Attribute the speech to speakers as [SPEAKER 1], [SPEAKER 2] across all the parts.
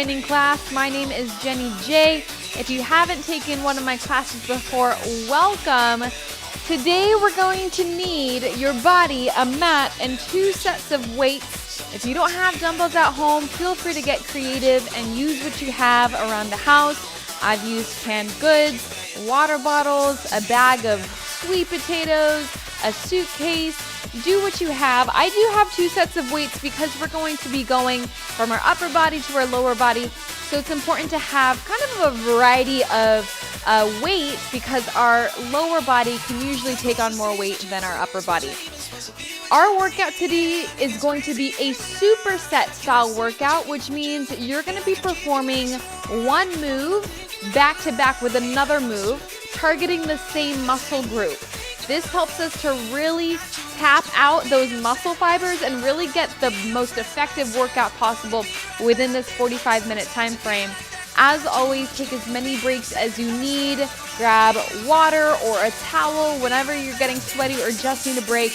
[SPEAKER 1] Training class. My name is Jenny J. If you haven't taken one of my classes before, welcome. Today we're going to need your body, a mat, and 2 sets of weights. If you don't have dumbbells at home, feel free to get creative and use what you have around the house. I've used canned goods, water bottles, a bag of sweet potatoes, a suitcase. Do what you have. I do have 2 sets of weights because we're going to be going from our upper body to our lower body. So it's important to have kind of a variety of weight because our lower body can usually take on more weight than our upper body. Our workout today is going to be a superset style workout, which means you're going to be performing one move back to back with another move, targeting the same muscle group. This helps us to really tap out those muscle fibers and really get the most effective workout possible within this 45-minute time frame. As always, take as many breaks as you need. Grab water or a towel whenever you're getting sweaty or just need a break.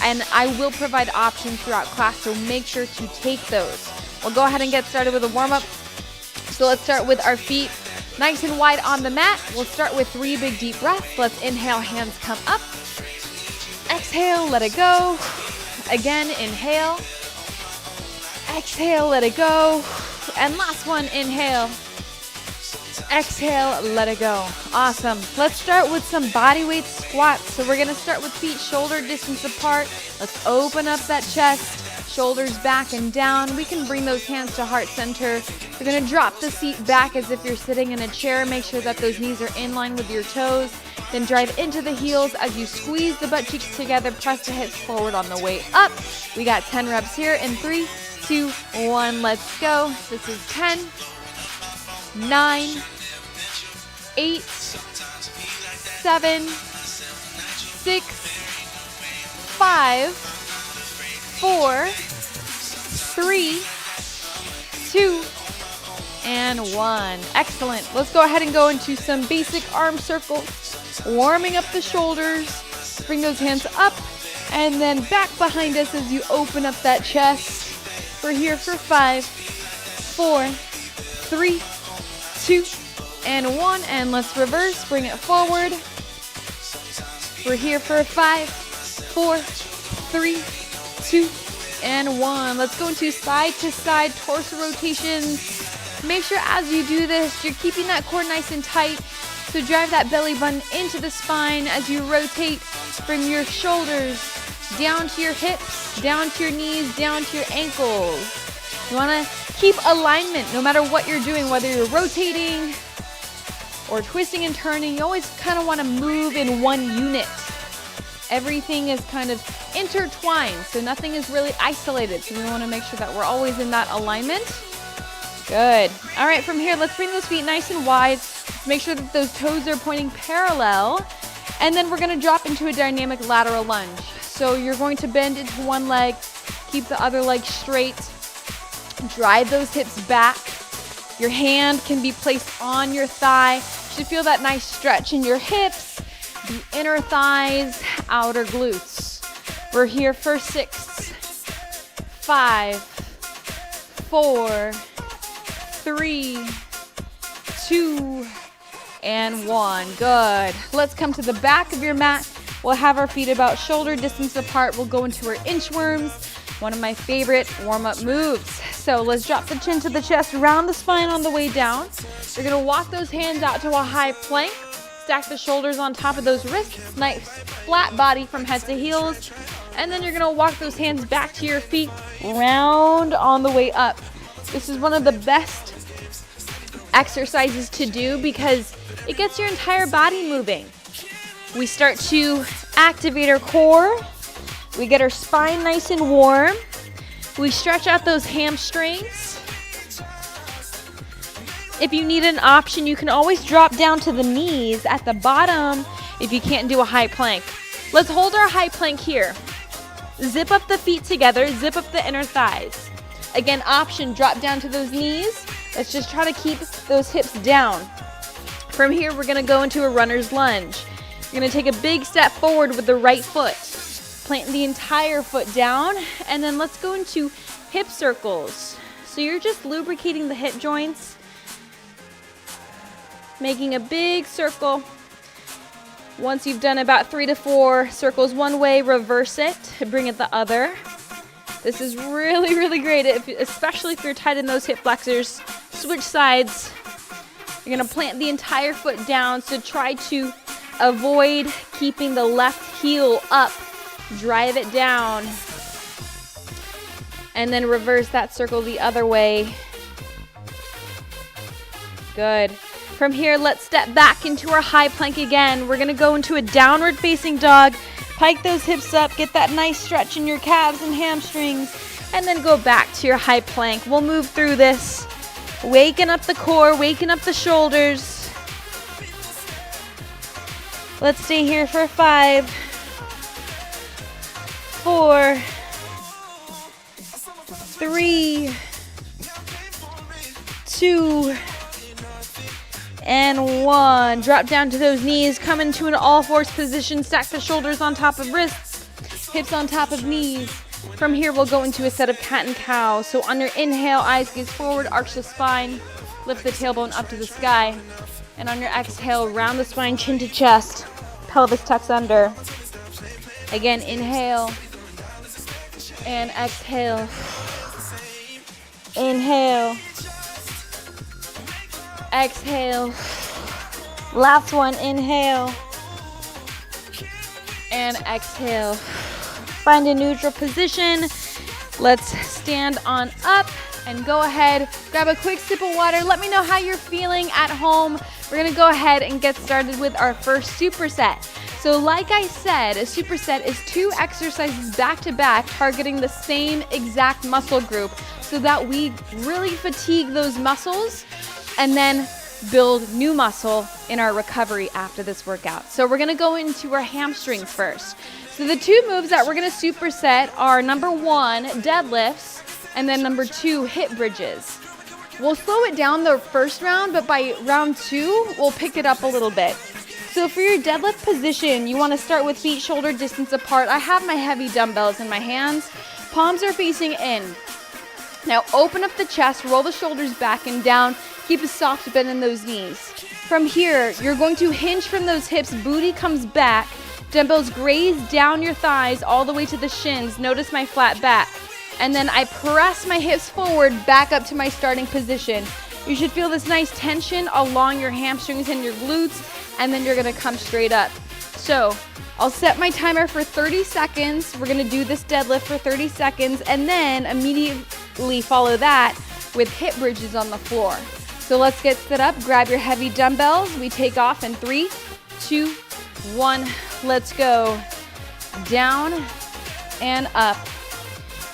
[SPEAKER 1] And I will provide options throughout class, so make sure to take those. We'll go ahead and get started with a warm-up. So let's start with our feet nice and wide on the mat. We'll start with 3 big deep breaths. Let's inhale, hands come up. Exhale, let it go. Again, inhale. Exhale, let it go. And last one, inhale. Exhale, let it go. Awesome. Let's start with some bodyweight squats. So we're going to start with feet shoulder distance apart. Let's open up that chest. Shoulders back and down. We can bring those hands to heart center. You're going to drop the seat back as if you're sitting in a chair. Make sure that those knees are in line with your toes. Then drive into the heels as you squeeze the butt cheeks together. Press the hips forward on the way up. We got 10 reps here in 3, 2, 1. Let's go. This is 10, 9, 8, 7, 6, 5, 4, 3, 2, and 1. Excellent. Let's go ahead and go into some basic arm circles. Warming up the shoulders. Bring those hands up and then back behind us as you open up that chest. We're here for 5, 4, 3, 2, and 1. And let's reverse. Bring it forward. We're here for 5, 4, 3, 2, and 1. Let's go into side to side torso rotations. Make sure as you do this, you're keeping that core nice and tight. So drive that belly button into the spine as you rotate from your shoulders down to your hips, down to your knees, down to your ankles. You want to keep alignment no matter what you're doing, whether you're rotating or twisting and turning. You always kind of want to move in one unit. Everything is kind of intertwined, so nothing is really isolated. So we want to make sure that we're always in that alignment. Good. All right, from here, let's bring those feet nice and wide. Let's make sure that those toes are pointing parallel. And then we're going to drop into a dynamic lateral lunge. So you're going to bend into one leg, keep the other leg straight, drive those hips back. Your hand can be placed on your thigh. You should feel that nice stretch in your hips, the inner thighs, outer glutes. We're here for 6, 5, 4, 3, 2, and 1. Good. Let's come to the back of your mat. We'll have our feet about shoulder distance apart. We'll go into our inchworms, one of my favorite warm-up moves. So let's drop the chin to the chest, round the spine on the way down. You're going to walk those hands out to a high plank. Stack the shoulders on top of those wrists. Nice flat body from head to heels. And then you're going to walk those hands back to your feet, round on the way up. This is one of the best exercises to do because it gets your entire body moving. We start to activate our core. We get our spine nice and warm. We stretch out those hamstrings. If you need an option, you can always drop down to the knees at the bottom if you can't do a high plank. Let's hold our high plank here. Zip up the feet together, zip up the inner thighs. Again, option, drop down to those knees. Let's just try to keep those hips down. From here, we're gonna go into a runner's lunge. You're gonna take a big step forward with the right foot. Plant the entire foot down, and then let's go into hip circles. So you're just lubricating the hip joints, making a big circle. Once you've done about 3 to 4 circles one way, reverse it, bring it the other. This is really, really great, especially if you're tight in those hip flexors. Switch sides. You're gonna plant the entire foot down, so try to avoid keeping the left heel up. Drive it down. And then reverse that circle the other way. Good. From here, let's step back into our high plank again. We're gonna go into a downward facing dog. Pike those hips up, get that nice stretch in your calves and hamstrings, and then go back to your high plank. We'll move through this, waking up the core, waking up the shoulders. Let's stay here for 5, 4, 3, 2, and 1. Drop down to those knees, come into an all fours position, stack the shoulders on top of wrists, hips on top of knees. From here, we'll go into a set of cat and cow. So on your inhale, eyes gaze forward, arch the spine, lift the tailbone up to the sky. And on your exhale, round the spine, chin to chest, pelvis tucks under. Again, inhale and exhale. Inhale. Exhale. Last one, inhale. And exhale. Find a neutral position. Let's stand on up and go ahead, grab a quick sip of water. Let me know how you're feeling at home. We're gonna go ahead and get started with our first superset. So like I said, a superset is 2 exercises back to back targeting the same exact muscle group so that we really fatigue those muscles and then build new muscle in our recovery after this workout. So we're gonna go into our hamstrings first. So the 2 moves that we're gonna superset are number 1, deadlifts, and then number 2, hip bridges. We'll slow it down the first round, but by round 2, we'll pick it up a little bit. So for your deadlift position, you wanna start with feet shoulder distance apart. I have my heavy dumbbells in my hands. Palms are facing in. Now open up the chest, roll the shoulders back and down. Keep a soft bend in those knees. From here, you're going to hinge from those hips, booty comes back. Dumbbells graze down your thighs all the way to the shins. Notice my flat back. And then I press my hips forward, back up to my starting position. You should feel this nice tension along your hamstrings and your glutes, and then you're gonna come straight up. So I'll set my timer for 30 seconds. We're gonna do this deadlift for 30 seconds, and then immediately follow that with hip bridges on the floor. So let's get set up. Grab your heavy dumbbells. We take off in 3, 2, 1. Let's go. Down and up.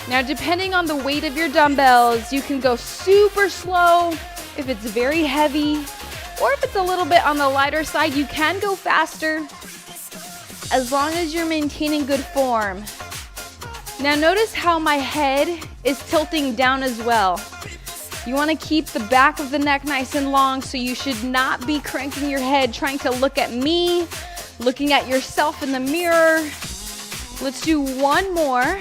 [SPEAKER 1] Now, depending on the weight of your dumbbells, you can go super slow if it's very heavy, or if it's a little bit on the lighter side, you can go faster as long as you're maintaining good form. Now, notice how my head is tilting down as well. You want to keep the back of the neck nice and long, so you should not be cranking your head trying to look at me, looking at yourself in the mirror. Let's do 1 more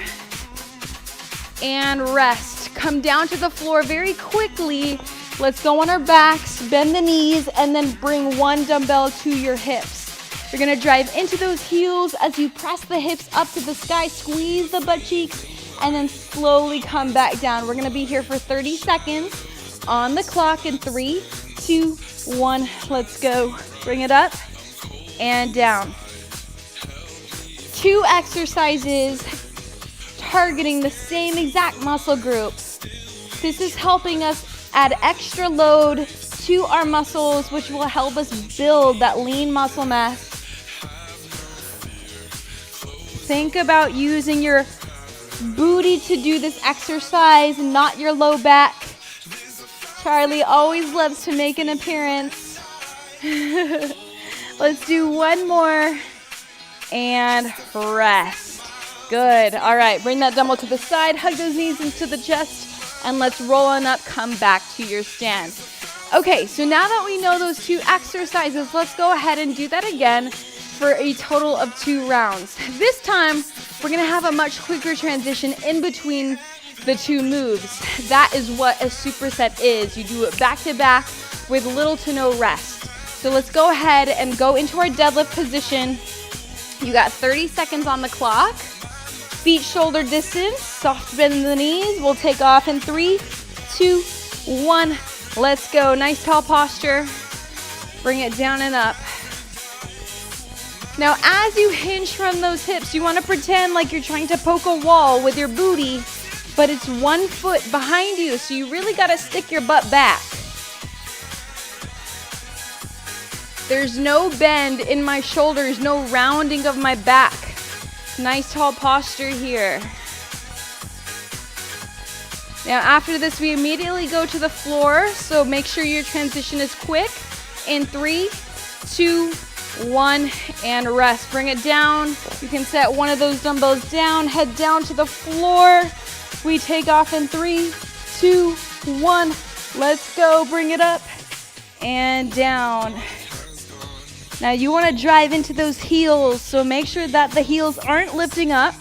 [SPEAKER 1] and rest. Come down to the floor very quickly. Let's go on our backs, bend the knees, and then bring 1 dumbbell to your hips. You're gonna drive into those heels as you press the hips up to the sky, squeeze the butt cheeks, and then slowly come back down. We're gonna be here for 30 seconds on the clock in 3, 2, 1. Let's go. Bring it up and down. 2 exercises targeting the same exact muscle group. This is helping us add extra load to our muscles, which will help us build that lean muscle mass. Think about using your booty to do this exercise, not your low back. Charlie always loves to make an appearance. Let's do 1 more and rest. Good. All right, bring that dumbbell to the side, hug those knees into the chest, and let's roll on up, come back to your stand. Okay, so now that we know those 2 exercises, let's go ahead and do that again for a total of 2 rounds. This time, we're gonna have a much quicker transition in between the two moves. That is what a superset is. You do it back to back with little to no rest. So let's go ahead and go into our deadlift position. You got 30 seconds on the clock. Feet shoulder distance, soft bend in the knees. We'll take off in 3, 2, 1. Let's go. Nice tall posture. Bring it down and up. Now, as you hinge from those hips, you want to pretend like you're trying to poke a wall with your booty, but it's 1 foot behind you, so you really got to stick your butt back. There's no bend in my shoulders, no rounding of my back. Nice tall posture here. Now after this, we immediately go to the floor, so make sure your transition is quick. In 3, 2, 1, and rest. Bring it down. You can set one of those dumbbells down, head down to the floor. We take off in 3, 2, 1. Let's go. Bring it up and down. Now you want to drive into those heels, so make sure that the heels aren't lifting up.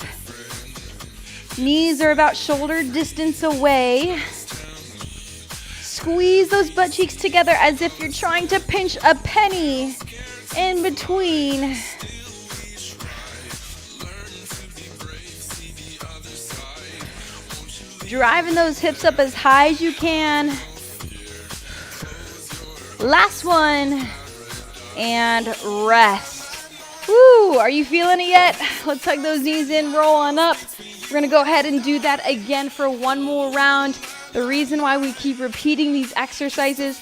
[SPEAKER 1] Knees are about shoulder distance away. Squeeze those butt cheeks together as if you're trying to pinch a penny in between. Driving those hips up as high as you can. Last one. And rest. Woo, are you feeling it yet? Let's tuck those knees in, roll on up. We're gonna go ahead and do that again for one more round. The reason why we keep repeating these exercises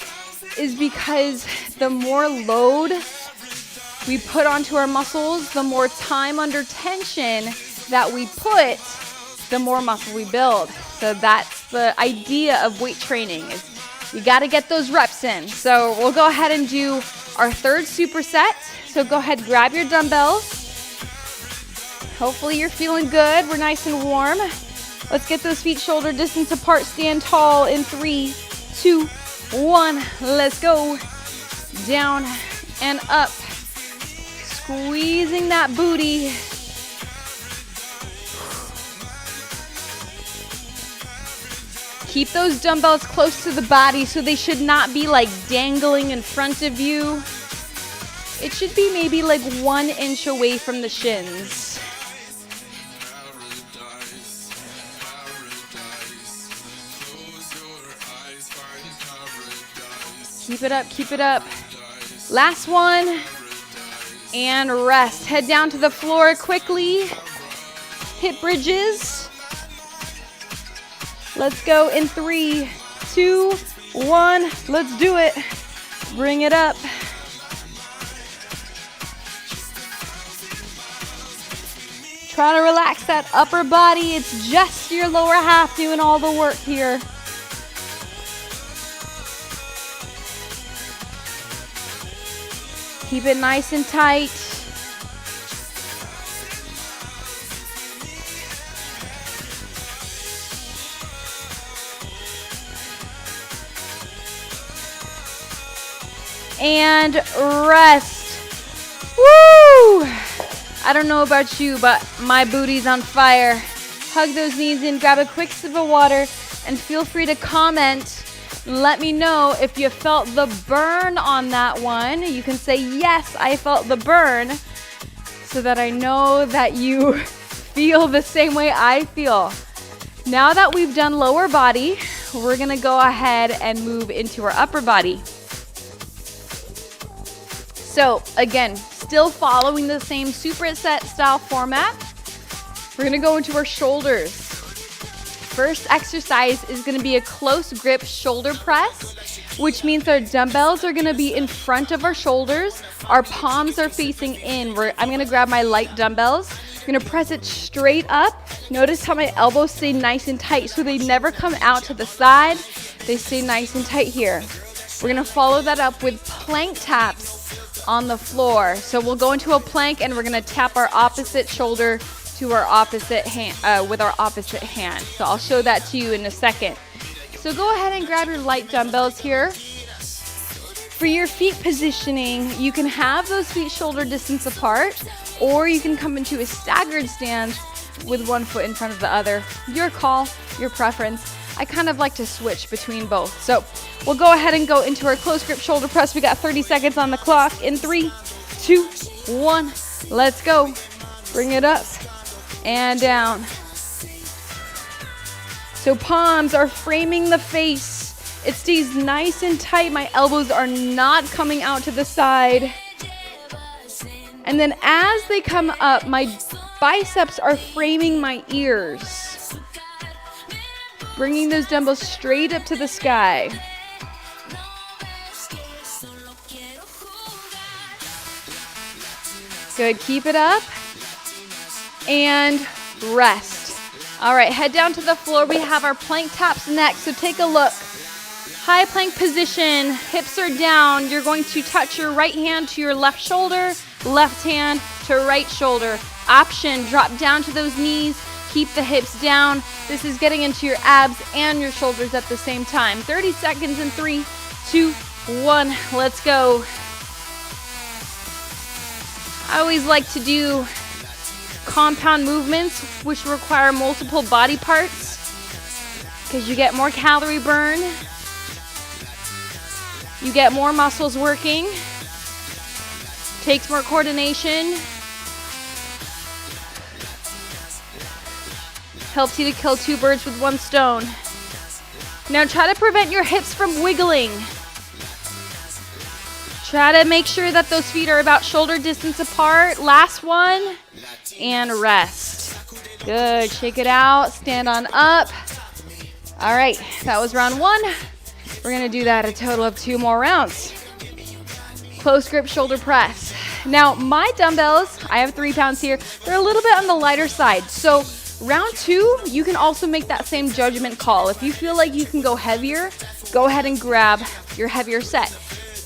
[SPEAKER 1] is because the more load we put onto our muscles, the more time under tension that we put, the more muscle we build. So that's the idea of weight training, is you gotta get those reps in. So we'll go ahead and do our third superset. So go ahead, grab your dumbbells. Hopefully you're feeling good. We're nice and warm. Let's get those feet shoulder distance apart. Stand tall in 3, 2, 1. Let's go. Down and up. Squeezing that booty. Keep those dumbbells close to the body, so they should not be like dangling in front of you. It should be maybe like 1 inch away from the shins. Keep it up, keep it up. Last one. And rest. Head down to the floor quickly. Hip bridges. Let's go in 3, 2, 1. Let's do it. Bring it up. Try to relax that upper body. It's just your lower half doing all the work here. Keep it nice and tight. And rest. Woo! I don't know about you, but my booty's on fire. Hug those knees in, grab a quick sip of water, and feel free to comment. Let me know if you felt the burn on that one. You can say, yes, I felt the burn, so that I know that you feel the same way I feel. Now that we've done lower body, we're gonna go ahead and move into our upper body. So again, still following the same superset style format. We're gonna go into our shoulders. First exercise is gonna be a close grip shoulder press, which means our dumbbells are gonna be in front of our shoulders. Our palms are facing in. I'm gonna grab my light dumbbells. I'm gonna press it straight up. Notice how my elbows stay nice and tight, so they never come out to the side. They stay nice and tight here. We're gonna follow that up with plank taps on the floor. So we'll go into a plank and we're gonna tap our opposite shoulder to our opposite hand with our opposite hand. So I'll show that to you in a second. So go ahead and grab your light dumbbells here. For your feet positioning, you can have those feet shoulder distance apart, or you can come into a staggered stance with one foot in front of the other. Your call. your preference. I kind of like to switch between both. So we'll go ahead and go into our close grip shoulder press. We got 30 seconds on the clock. In 3, 2, 1, let's go. Bring it up and down. So palms are framing the face. It stays nice and tight. My elbows are not coming out to the side. And then as they come up, my biceps are framing my ears. Bringing those dumbbells straight up to the sky. Good, keep it up. And rest. All right, head down to the floor. We have our plank taps next, so take a look. High plank position, hips are down. You're going to touch your right hand to your left shoulder, left hand to right shoulder. Option, drop down to those knees. Keep the hips down. This is getting into your abs and your shoulders at the same time. 30 seconds in 3, 2, 1. Let's go. I always like to do compound movements which require multiple body parts because you get more calorie burn. You get more muscles working. Takes more coordination. Helps you to kill 2 birds with 1 stone. Now try to prevent your hips from wiggling. Try to make sure that those feet are about shoulder distance apart. Last one, and rest. Good, shake it out, stand on up. All right, that was round 1. We're gonna do that a total of 2 more rounds. Close grip shoulder press. Now my dumbbells, I have 3 pounds here, they're a little bit on the lighter side. So round 2, you can also make that same judgment call. If you feel like you can go heavier, go ahead and grab your heavier set.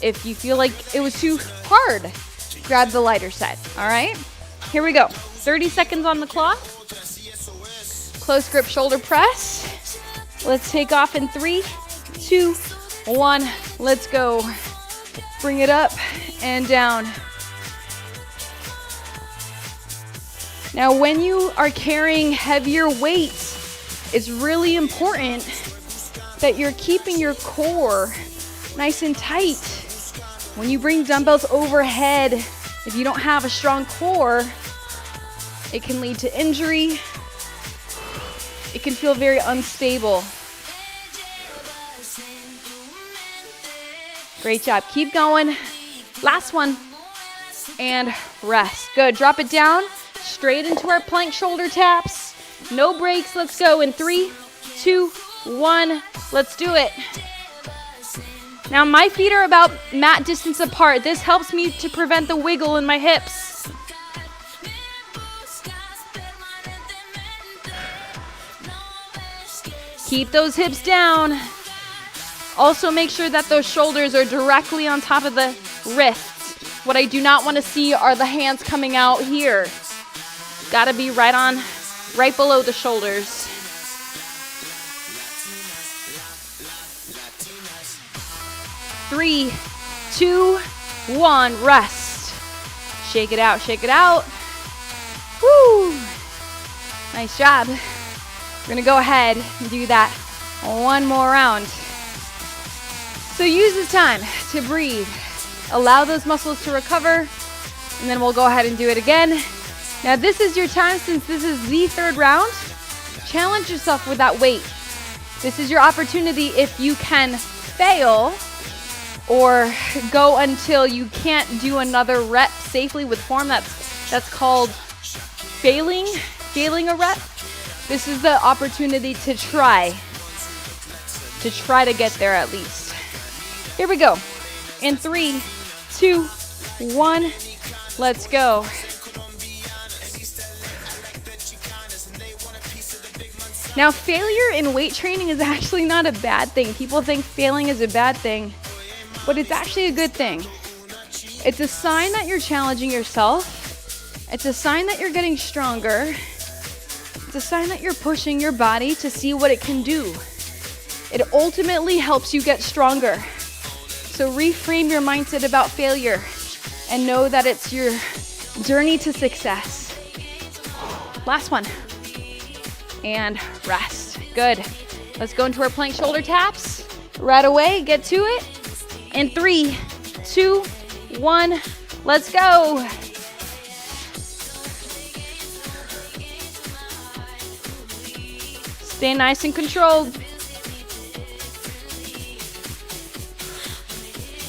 [SPEAKER 1] If you feel like it was too hard, grab the lighter set, all right? Here we go, 30 seconds on the clock. Close grip shoulder press. Let's take off in 3, 2, 1, let's go. Bring it up and down. Now, when you are carrying heavier weights, it's really important that you're keeping your core nice and tight. When you bring dumbbells overhead, if you don't have a strong core, it can lead to injury. It can feel very unstable. Great job. Keep going. Last one. And rest. Good. Drop it down. Straight into our plank shoulder taps. No breaks. Let's go in 3, 2, 1. Let's do it. Now my feet are about mat distance apart. This helps me to prevent the wiggle in my hips. Keep those hips down. Also make sure that those shoulders are directly on top of the wrists. What I do not want to see are the hands coming out here. Gotta be right below the shoulders. Three, 2, 1, rest. Shake it out, shake it out. Woo! Nice job. We're gonna go ahead and do that 1 more round. So use this time to breathe. Allow those muscles to recover, and then we'll go ahead and do it again. Now this is your time, since this is the 3rd round. Challenge yourself with that weight. This is your opportunity. If you can fail or go until you can't do another rep safely with form, that's called failing a rep. This is the opportunity to try to get there at least. Here we go. In 3, 2, 1, let's go. Now, failure in weight training is actually not a bad thing. People think failing is a bad thing, but it's actually a good thing. It's a sign that you're challenging yourself. It's a sign that you're getting stronger. It's a sign that you're pushing your body to see what it can do. It ultimately helps you get stronger. So reframe your mindset about failure and know that it's your journey to success. Last one. And rest. Good. Let's go into our plank shoulder taps. Right away, get to it. In 3, 2, 1, let's go. Stay nice and controlled.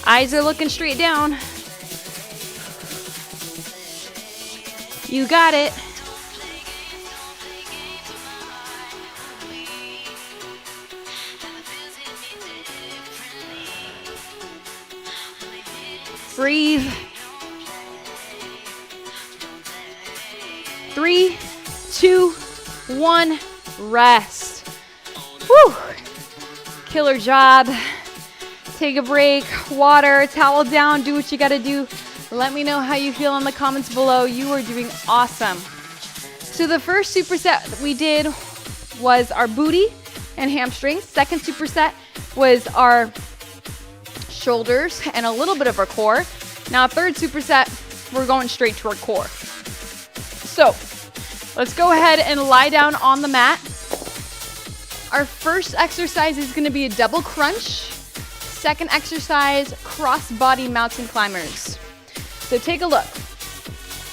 [SPEAKER 1] Eyes are looking straight down. You got it. Breathe. 3, 2, 1, rest. Whew. Killer job. Take a break, water, towel down, do what you gotta do. Let me know how you feel in the comments below. You are doing awesome. So the first superset that we did was our booty and hamstrings. Second superset was our shoulders and a little bit of our core. Now third superset, we're going straight to our core. So let's go ahead and lie down on the mat. Our first exercise is gonna be a double crunch. Second exercise, crossbody mountain climbers. So take a look.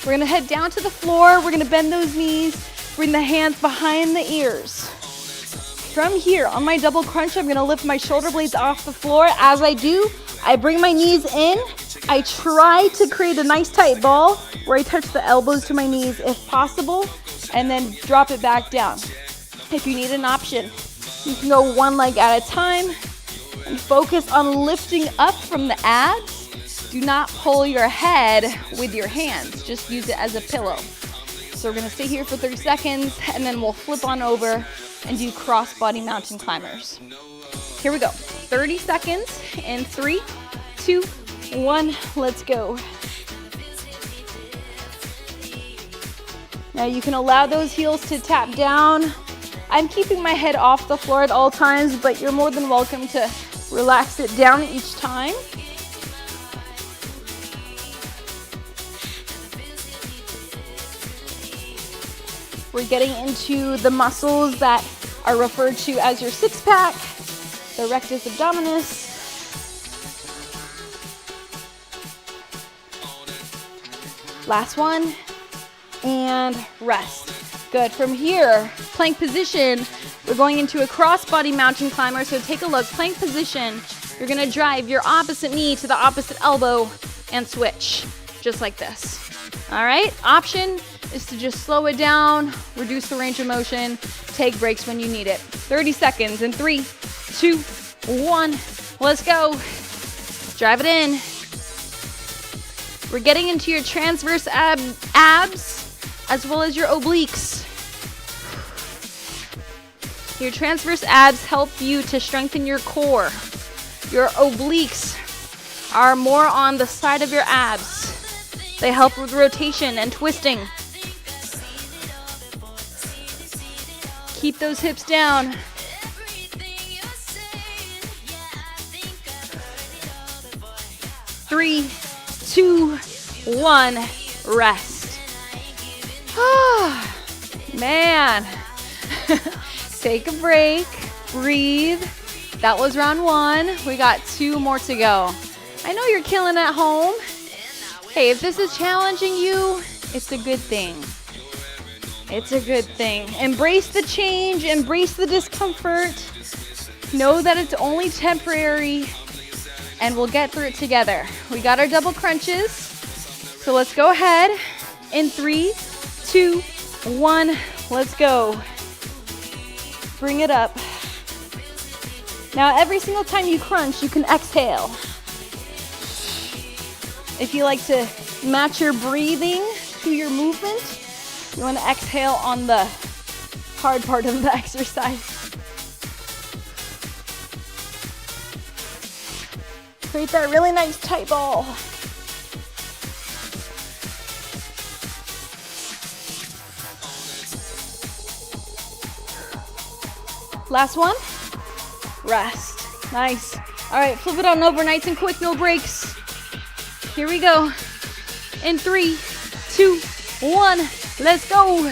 [SPEAKER 1] We're gonna head down to the floor. We're gonna bend those knees, bring the hands behind the ears. From here, on my double crunch, I'm gonna lift my shoulder blades off the floor. As I do, I bring my knees in. I try to create a nice tight ball where I touch the elbows to my knees if possible, and then drop it back down. If you need an option, you can go one leg at a time and focus on lifting up from the abs. Do not pull your head with your hands, just use it as a pillow. So we're gonna stay here for 30 seconds and then we'll flip on over and do crossbody mountain climbers. Here we go, 30 seconds in 3, 2, 1, let's go. Now you can allow those heels to tap down. I'm keeping my head off the floor at all times, but you're more than welcome to relax it down each time. We're getting into the muscles that are referred to as your six-pack, the rectus abdominis. Last one, and rest. Good. From here, plank position, we're going into a crossbody mountain climber. So take a look, plank position, you're gonna drive your opposite knee to the opposite elbow and switch, just like this. All right, option is to just slow it down, reduce the range of motion, take breaks when you need it. 30 seconds in 3, 2, 1, let's go. Drive it in. We're getting into your transverse abs as well as your obliques. Your transverse abs help you to strengthen your core. Your obliques are more on the side of your abs. They help with rotation and twisting. Keep those hips down. Three, 2, 1, rest. Ah, man. Take a break, breathe. That was round 1. We got 2 more to go. I know you're killing at home. Hey, if this is challenging you, it's a good thing. It's a good thing. Embrace the change, embrace the discomfort. Know that it's only temporary, and we'll get through it together. We got our double crunches. So let's go ahead. In 3, 2, 1, let's go. Bring it up. Now every single time you crunch, you can exhale. If you like to match your breathing to your movement, you want to exhale on the hard part of the exercise. Create that really nice tight ball. Last one, rest. Nice. All right, flip it on over, nice and quick, no breaks. Here we go. In 3, 2, 1, let's go.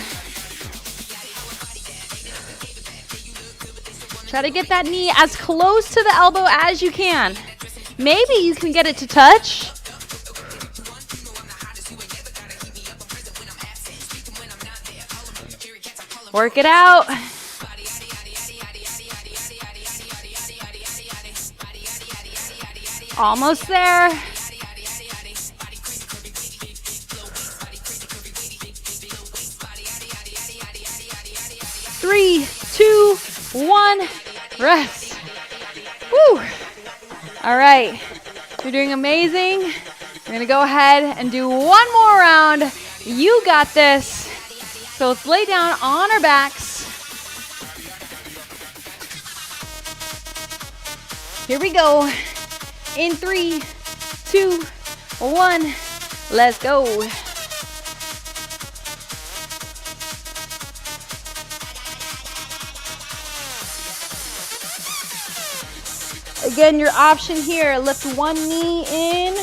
[SPEAKER 1] Try to get that knee as close to the elbow as you can. Maybe you can get it to touch. Work it out. Almost there. Three, two, one, rest. Woo. All right, you're doing amazing. We're gonna go ahead and do one more round. You got this. So let's lay down on our backs. Here we go. In 3, 2, 1, let's go. Again, your option here, lift one knee in.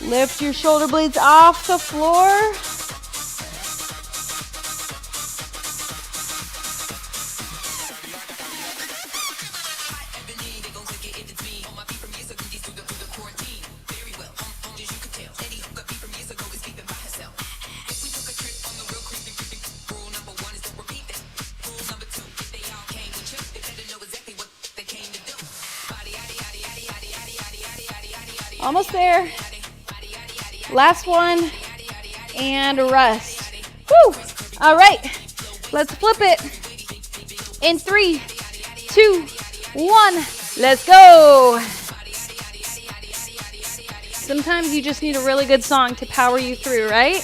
[SPEAKER 1] Lift your shoulder blades off the floor. Almost there. Last one. And rest. Woo! All right. Let's flip it. In 3, 2, 1. Let's go. Sometimes you just need a really good song to power you through, right?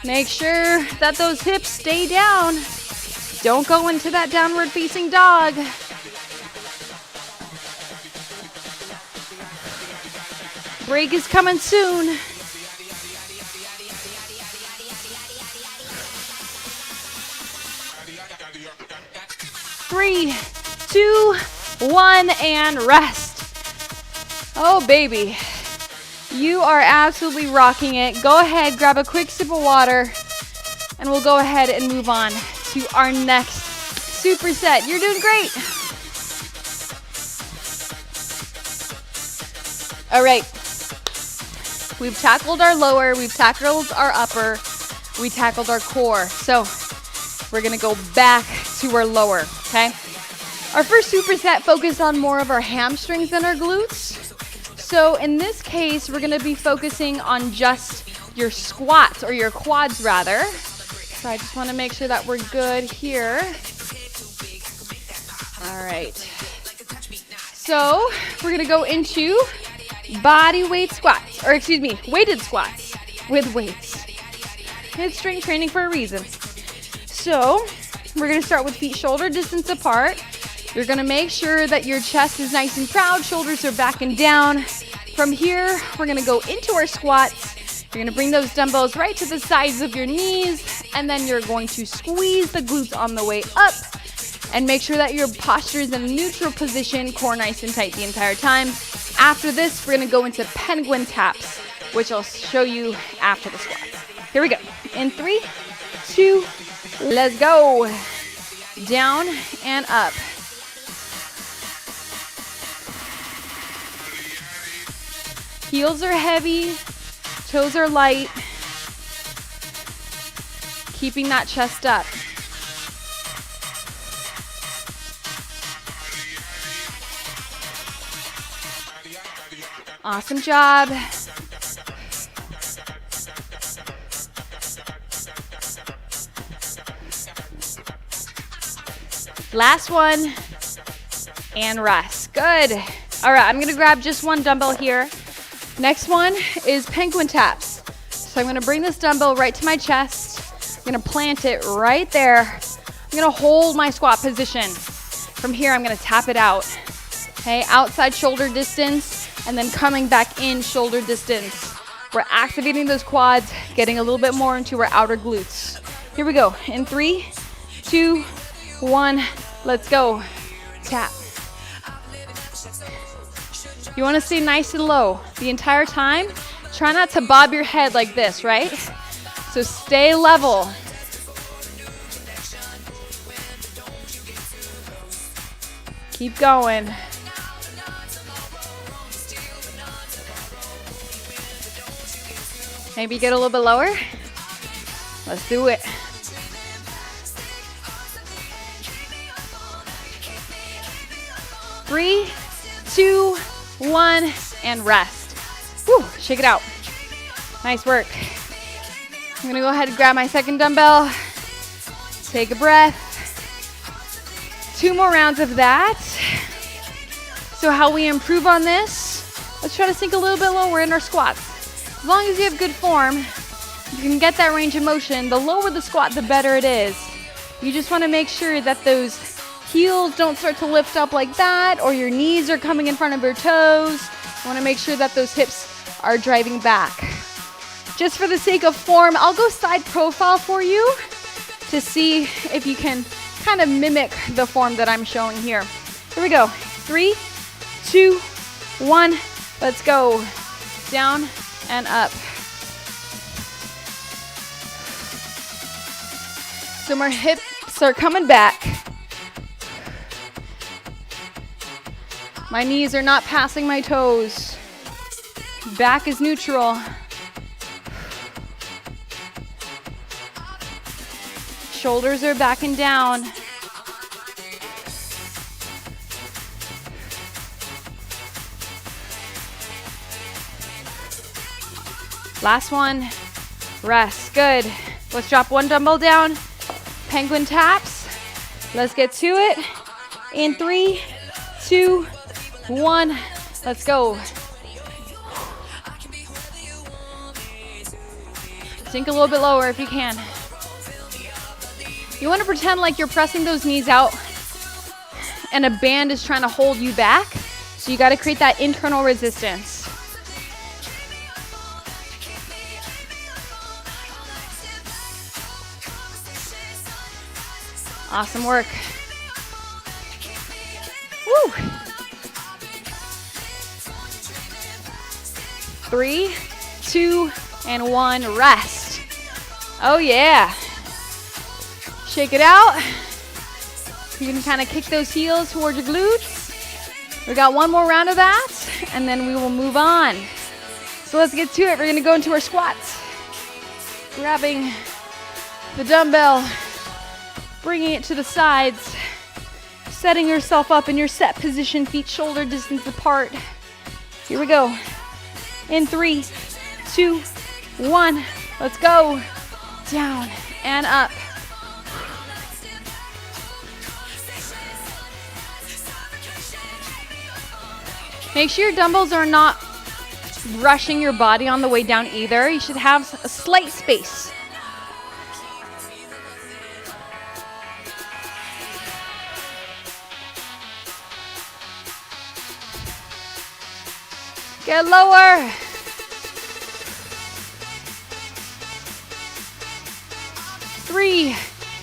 [SPEAKER 1] Make sure that those hips stay down. Don't go into that downward facing dog. Break is coming soon. Three, 2, 1, and rest. Oh, baby. You are absolutely rocking it. Go ahead, grab a quick sip of water, and we'll go ahead and move on to our next superset. You're doing great. All right. We've tackled our lower, we've tackled our upper, we tackled our core. So we're gonna go back to our lower, okay? Our first superset focused on more of our hamstrings than our glutes. So in this case, we're gonna be focusing on just your squats, or your quads rather. So I just wanna make sure that we're good here. All right. So we're gonna go into bodyweight squats, or excuse me, weighted squats with weights. It's strength training for a reason. So we're gonna start with feet shoulder distance apart. You're gonna make sure that your chest is nice and proud, shoulders are back and down. From here, we're gonna go into our squats. You're gonna bring those dumbbells right to the sides of your knees, and then you're going to squeeze the glutes on the way up, and make sure that your posture is in a neutral position, core nice and tight the entire time. After this, we're gonna go into penguin taps, which I'll show you after the squats. Here we go. In 3, 2, let's go. Down and up. Heels are heavy, toes are light. Keeping that chest up. Awesome job. Last one, and rest. Good. All right, I'm gonna grab just one dumbbell here. Next one is penguin taps. So I'm gonna bring this dumbbell right to my chest. I'm gonna plant it right there. I'm gonna hold my squat position. From here, I'm gonna tap it out. Okay, outside shoulder distance, and then coming back in shoulder distance. We're activating those quads, getting a little bit more into our outer glutes. Here we go. In 3, 2, 1, let's go. Tap. You want to stay nice and low the entire time. Try not to bob your head like this, right? So stay level. Keep going. Maybe get a little bit lower. Let's do it. Three, 2, 1, and rest. Woo, shake it out. Nice work. I'm gonna go ahead and grab my second dumbbell. Take a breath. 2 more rounds of that. So how we improve on this, let's try to sink a little bit lower in our squats. As long as you have good form, you can get that range of motion. The lower the squat, the better it is. You just wanna make sure that those heels don't start to lift up like that, or your knees are coming in front of your toes. You wanna make sure that those hips are driving back. Just for the sake of form, I'll go side profile for you to see if you can kind of mimic the form that I'm showing here. Here we go. 3, 2, 1, let's go. Down and up. So my hips are coming back. My knees are not passing my toes. Back is neutral. Shoulders are back and down. Last one. Rest. Good. Let's drop one dumbbell down. Penguin taps. Let's get to it. In 3, 2, 1. Let's go. Sink a little bit lower if you can. You want to pretend like you're pressing those knees out and a band is trying to hold you back. So you got to create that internal resistance. Awesome work. Woo. 3, 2, and 1, rest. Oh yeah. Shake it out. You can kind of kick those heels towards your glutes. We got one more round of that, and then we will move on. So let's get to it. We're gonna go into our squats. Grabbing the dumbbell, bringing it to the sides, setting yourself up in your set position, feet shoulder distance apart. Here we go. In 3, 2, 1, let's go. Down and up. Make sure your dumbbells are not rushing your body on the way down either. You should have a slight space. Get lower. Three,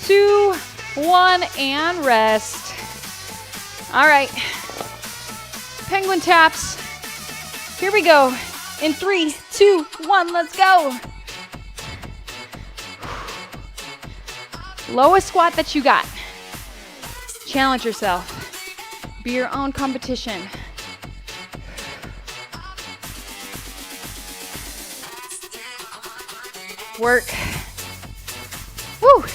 [SPEAKER 1] 2, 1, and rest. All right. Penguin taps. Here we go. In 3, 2, 1, let's go. Lowest squat that you got. Challenge yourself. Be your own competition. Work. Woo.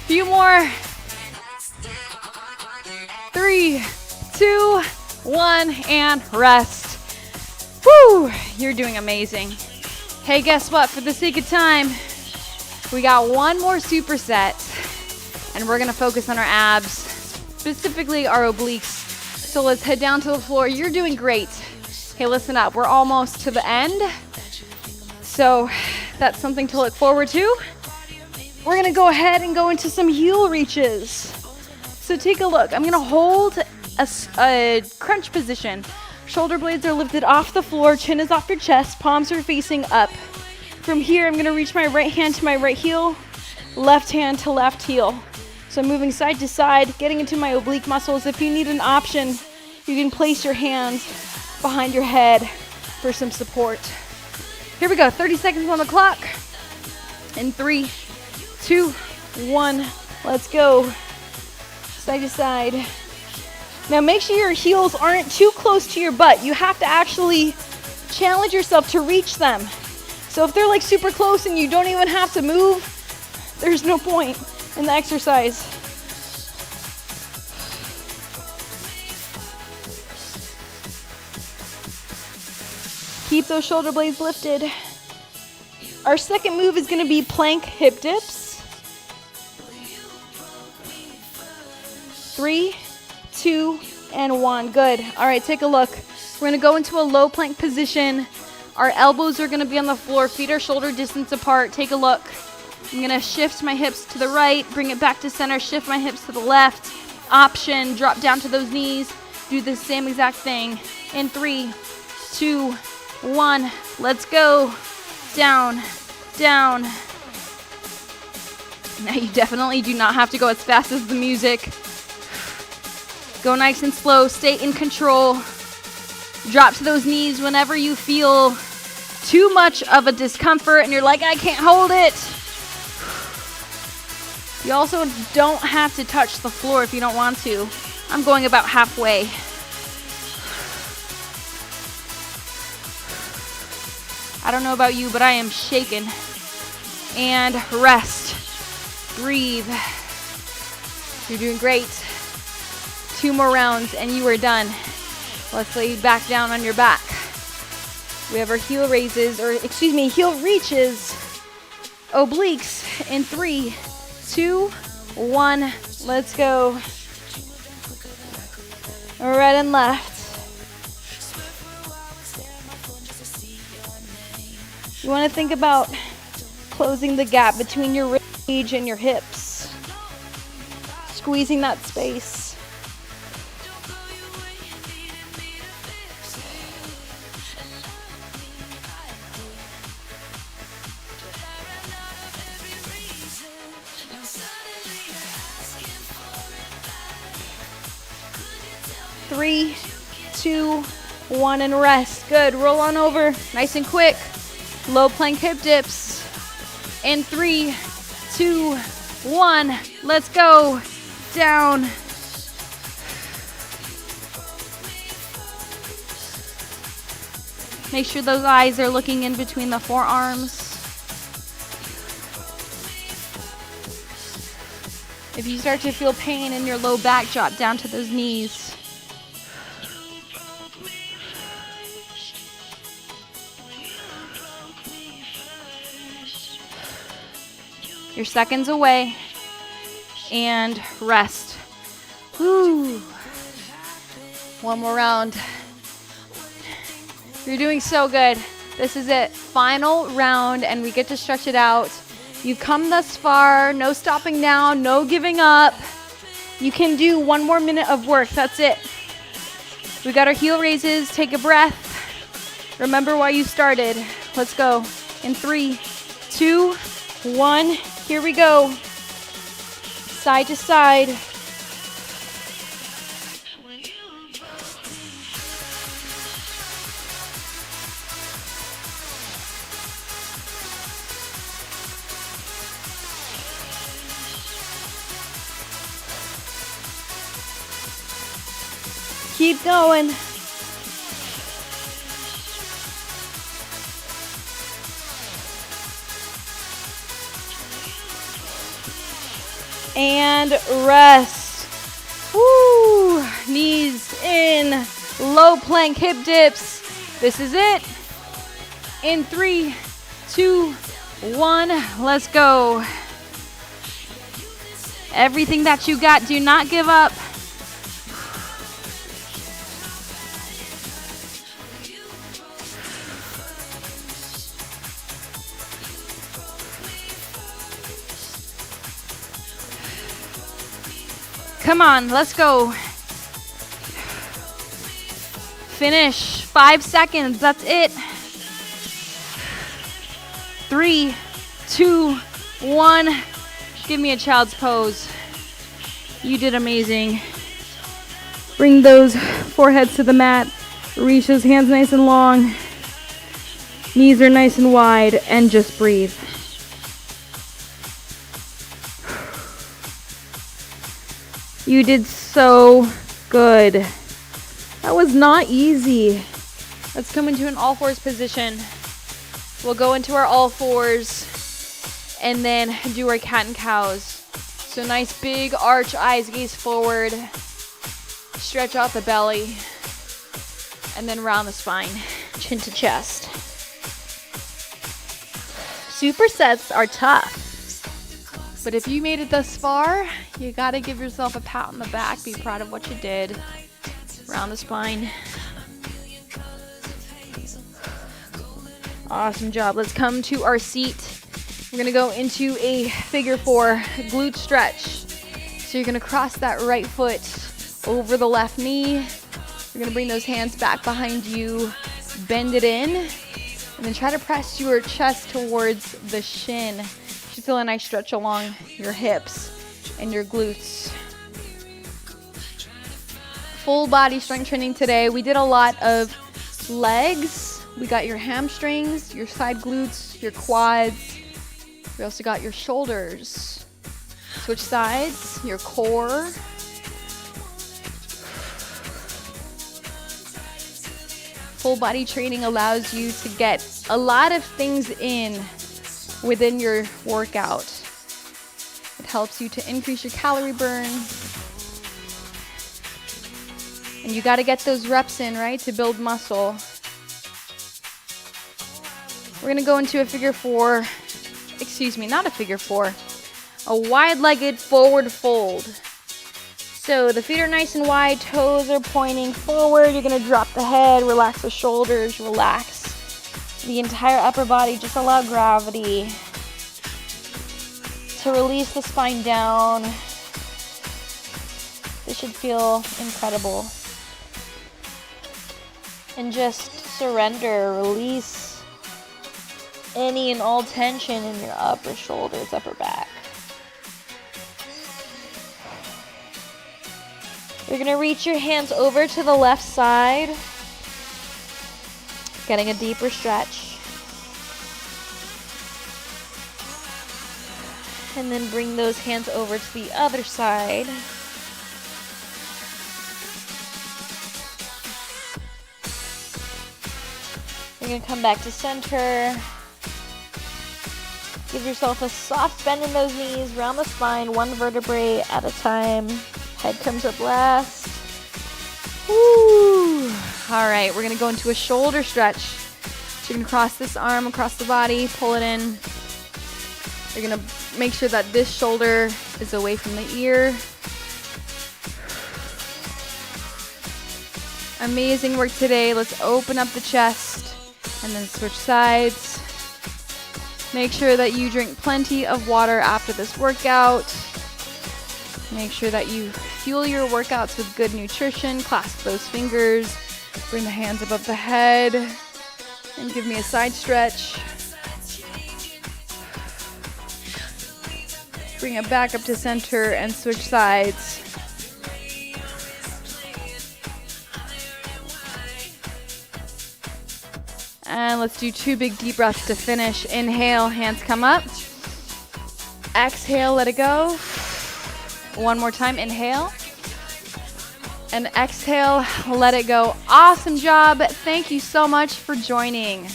[SPEAKER 1] Few more. 3, 2, 1, and rest. Woo! You're doing amazing. Hey, guess what? For the sake of time, we got one more superset, and we're gonna focus on our abs, specifically our obliques. So let's head down to the floor. You're doing great. Hey, listen up. We're almost to the end, so that's something to look forward to. We're gonna go ahead and go into some heel reaches. So take a look. I'm gonna hold a crunch position. Shoulder blades are lifted off the floor, chin is off your chest, palms are facing up. From here, I'm gonna reach my right hand to my right heel,
[SPEAKER 2] left hand to left heel. So I'm moving side to side, getting into my oblique muscles. If you need an option, you can place your hands behind your head for some support.
[SPEAKER 1] Here we go, 30 seconds on the clock. In 3, 2, 1,
[SPEAKER 2] let's go. Side to side. Now make sure your heels aren't too close to your butt. You have to actually challenge yourself to reach them. So if they're like super close and you don't even have to move, there's no point in the exercise. Keep those shoulder blades lifted. Our second move is going to be plank hip dips. 3, 2, and 1. Good. All right, take a look. We're going to go into a low plank position. Our elbows are going to be on the floor. Feet are shoulder distance apart. Take a look. I'm going to shift my hips to the right, bring it back to center, shift my hips to the left. Option, drop down to those knees. Do the same exact thing. In 3, 2, 1. Let's go. Down, down. Now you definitely do not have to go as fast as the music. Go nice and slow, stay in control. Drop to those knees whenever you feel too much of a discomfort and you're like, I can't hold it. You also don't have to touch the floor if you don't want to. I'm going about halfway. I don't know about you, but I am shaken. And rest. Breathe. You're doing great. 2 more rounds and you are done. Let's lay back down on your back. We have our heel raises, heel reaches, obliques in 3, 2, 1. Let's go. Right and left. You want to think about closing the gap between your rib cage and your hips. Squeezing that space. Three, 2, 1, and rest. Good. Roll on over. Nice and quick. Low plank hip dips. In 3, 2, 1. Let's go. Down. Make sure those eyes are looking in between the forearms. If you start to feel pain in your low back, drop down to those knees. You're seconds away. And rest. Woo. One more round. You're doing so good. This is it. Final round, and we get to stretch it out. You've come thus far. No stopping now. No giving up. You can do 1 more minute of work. That's it. We got our heel raises. Take a breath. Remember why you started. Let's go. In 3, 2, 1. Here we go. Side to side. Keep going. And rest. Woo! Knees in. Low plank hip dips. This is it. In 3, 2, 1. Let's go. Everything that you got, do not give up. Come on, let's go. Finish. 5 seconds. That's it. 3, 2, 1. Give me a child's pose. You did amazing. Bring those foreheads to the mat. Reach those hands nice and long. Knees are nice and wide, and just breathe. You did so good. That was not easy. Let's come into an all fours position. We'll go into our all fours and then do our cat and cows. So nice big arch, eyes gaze forward. Stretch out the belly. And then round the spine, chin to chest. Supersets are tough. But if you made it thus far, you gotta give yourself a pat on the back. Be proud of what you did. Round the spine. Awesome job. Let's come to our seat. We're gonna go into a figure 4 glute stretch. So you're gonna cross that right foot over the left knee. You're gonna bring those hands back behind you, bend it in, and then try to press your chest towards the shin. You should feel a nice stretch along your hips and your glutes. Full body strength training today. We did a lot of legs. We got your hamstrings, your side glutes, your quads. We also got your shoulders. Switch sides, your core. Full body training allows you to get a lot of things in within your workout. It helps you to increase your calorie burn. And you got to get those reps in, right, to build muscle. We're going to go into a figure 4, not a figure 4, a wide-legged forward fold. So the feet are nice and wide, toes are pointing forward. You're going to drop the head, relax the shoulders, relax the entire upper body. Just allow gravity to release the spine down. This should feel incredible. And just surrender, release any and all tension in your upper shoulders, upper back. You're going to reach your hands over to the left side, getting a deeper stretch. And then bring those hands over to the other side. You're going to come back to center. Give yourself a soft bend in those knees, round the spine, one vertebrae at a time. Head comes up last. Woo! All right, we're gonna go into a shoulder stretch. So you're gonna cross this arm across the body, pull it in. You're gonna make sure that this shoulder is away from the ear. Amazing work today. Let's open up the chest and then switch sides. Make sure that you drink plenty of water after this workout. Make sure that you fuel your workouts with good nutrition. Clasp those fingers. Bring the hands above the head. And give me a side stretch. Bring it back up to center and switch sides. And let's do 2 big deep breaths to finish. Inhale, hands come up. Exhale, let it go. One more time, inhale. And exhale, let it go. Awesome job. Thank you so much for joining.